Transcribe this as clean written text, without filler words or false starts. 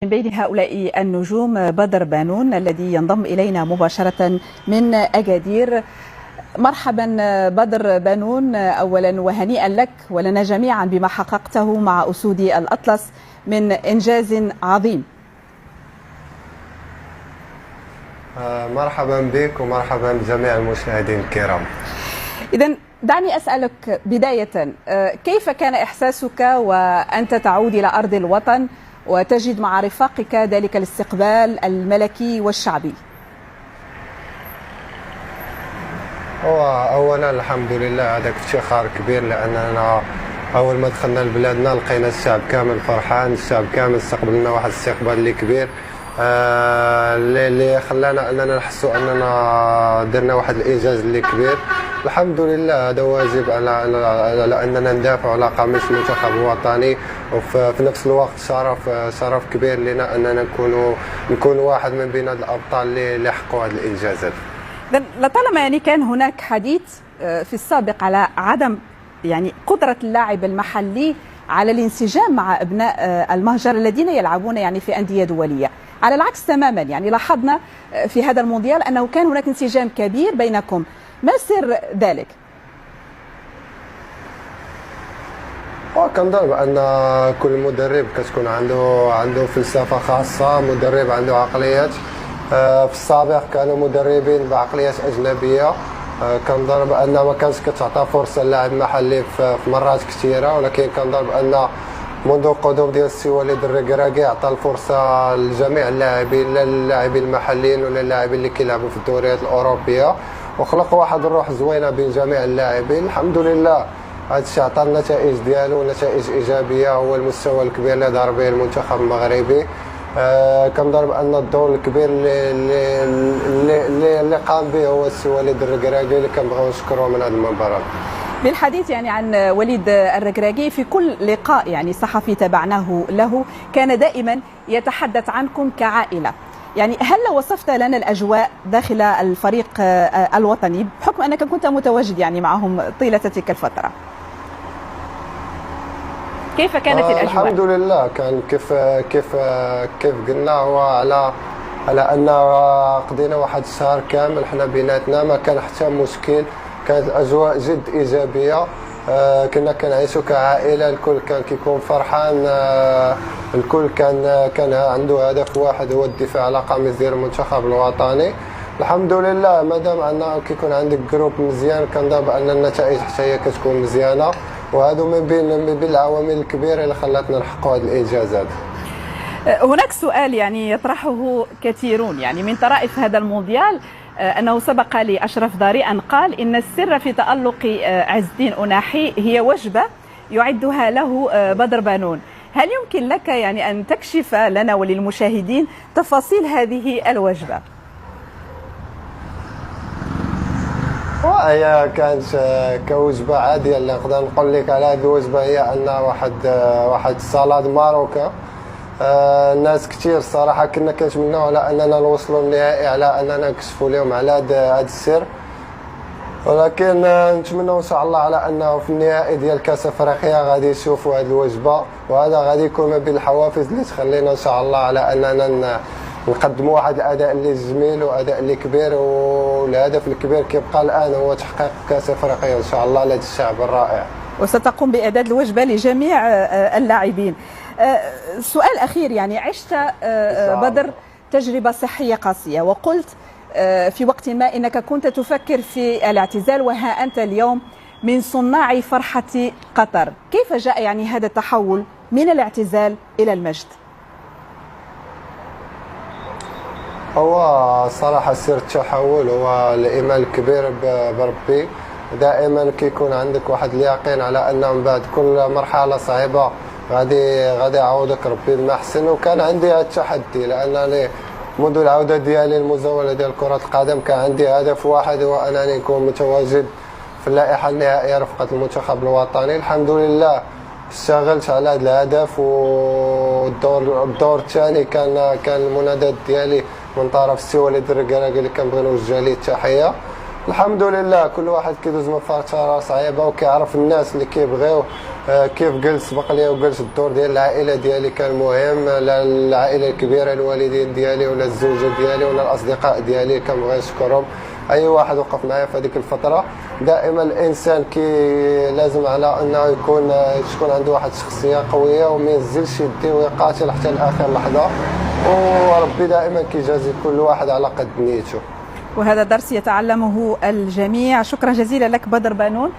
من بين هؤلاء النجوم بدر بانون الذي ينضم إلينا مباشرة من أكادير. مرحبا بدر بانون، أولا وهنيئا لك ولنا جميعا بما حققته مع أسود الأطلس من إنجاز عظيم. مرحبا بك ومرحبا بجميع المشاهدين الكرام. إذن دعني أسألك بداية، كيف كان إحساسك وأنت تعود إلى أرض الوطن وتجد مع رفاقك ذلك الاستقبال الملكي والشعبي؟ أولا الحمد لله، هذاك افتخار كبير، لأننا أول ما دخلنا لبلادنا لقينا الشعب كامل فرحان، الشعب كامل استقبلنا واحد الاستقبال اللي كبير، اللي خلانا أننا نحسوا أننا درنا واحد الإنجاز اللي كبير. الحمد لله، هذا واجب على أننا ندافع على قميص المنتخب الوطني، وفي نفس الوقت شرف كبير لنا أننا نكون واحد من بين الأبطال اللي حققوا هذه الإنجازات. لطالما كان هناك حديث في السابق على عدم قدرة اللاعب المحلي على الانسجام مع أبناء المهجر الذين يلعبون في أندية دولية، على العكس تماما. لاحظنا في هذا المونديال أنه كان هناك انسجام كبير بينكم، ما سر ذلك؟ كنظن بأن كل مدرب كتكون عنده فلسفة خاصة، مدرب عنده عقليات. في السابق كانوا مدربين بعقليات أجنبية، كنظن بأن ما كانش كتعطى فرصة للاعب محلي في مرات كثيرة، ولكن كنظن بأن منذ القدوم ديال السي وليد الركراكي عطى الفرصة لجميع اللاعبين، لا اللاعبين المحليين ولا اللاعبين اللي كيلعبوا في الدوريات الأوروبية، وخلق واحد الروح زوينة بين جميع اللاعبين. الحمد لله، هذا الشيء عطى النتائج ديالو، نتائج إيجابية، هو المستوى الكبير اللي ظهر به المنتخب المغربي. كنظن بأن الدور الكبير اللي قام به هو السي وليد الركراكي، اللي كنبغيو نشكروه من هذا المنبر. بالحديث عن وليد الركراكي، في كل لقاء صحفي تابعناه له كان دائما يتحدث عنكم كعائلة. هل وصفت لنا الأجواء داخل الفريق الوطني بحكم أنك كنت متواجد معهم طيلة تلك الفترة؟ كيف كانت الأجواء؟ الحمد لله، كان كيف قلنا، هو على أن قضينا واحد الشهر كامل حنا بيناتنا، ما كان حتى مشكل، كانت الأجواء جد إيجابية. كنا كنعيشوا كعائلة، الكل كان كيكون فرحان، الكل كان عنده هدف واحد، هو الدفاع على قميص ديال المنتخب الوطني. الحمد لله، مادام أنه كيكون عندك جروب مزيان، كنظن بأن النتائج حتى هي كتكون مزيانة، وهذا من بين العوامل الكبيرة اللي خلاتنا نحققوا هذه الإنجازات. هناك سؤال يطرحه كثيرون من طرائف هذا المونديال، أنه سبق لأشرف ضاري أن قال إن السر في تألق عز الدين أناحي هي وجبة يعدها له بدر بانون. هل يمكن لك أن تكشف لنا وللمشاهدين تفاصيل هذه الوجبة؟ هي كانت كوجبة عادية، اللي نقدر نقول لك على هذه الوجبة هي أن واحد السلطة ماروكا. الناس كثير الصراحة كنا كنتمناو على أننا نوصلوا للنهائي، على أننا نكشفوا لهم على هذا السر، ولكن نتمنى إن شاء الله على أنه في النهائي ديال كأس أفريقيا غادي يشوفوا هذه الوجبة، وهذا غادي يكون ما بين الحوافز اللي تخلينا إن شاء الله على أننا نقدموا واحد الأداء اللي جميل وأداء اللي كبير، والهدف الكبير كيبقى الآن هو تحقيق كأس أفريقيا إن شاء الله لهذا الشعب الرائع. وستقوم بإعداد الوجبة لجميع اللاعبين. سؤال أخير، عشت بدر تجربة صحية قاسية، وقلت في وقت ما إنك كنت تفكر في الاعتزال، وها أنت اليوم من صناع فرحة قطر. كيف جاء هذا التحول من الاعتزال إلى المجد؟ هو صراحة سر التحول هو الإيمان الكبير بربي. دائما كيكون عندك واحد اليقين على أنه من بعد كل مرحلة صعيبة غادي يعوضك ربي بما أحسن. وكان عندي هذا التحدي، لأنني منذ العودة ديالي المزاولة ديال كرة القدم كان عندي هدف واحد، هو أنني نكون متواجد في اللائحة النهائية رفقة المنتخب الوطني. الحمد لله اشتغلت على هذا الهدف، والدور الثاني كان المنادات ديالي من طرف السي وليد الركراكي اللي كنبغي نوجه ليه التحية. الحمد لله كل واحد كيدوز من فتره صعيبه وكيعرف الناس اللي كيبغيو. كيف قلت سبق لي وقلت الدور ديال العائله ديالي كان مهم، لا العائله الكبيره الوالدين ديالي ولا الزوجه ديالي ولا الاصدقاء ديالي كنبغي نشكرهم. اي واحد وقف معايا في هذيك الفتره. دائما الانسان لازم على انه تكون عنده واحد الشخصيه قويه وما ينزلش يديه ويقاتل حتى لاخر لحظه، وربي دائما كيجازي كل واحد على قد نيته. وهذا درس يتعلمه الجميع. شكرا جزيلا لك بدر بانون.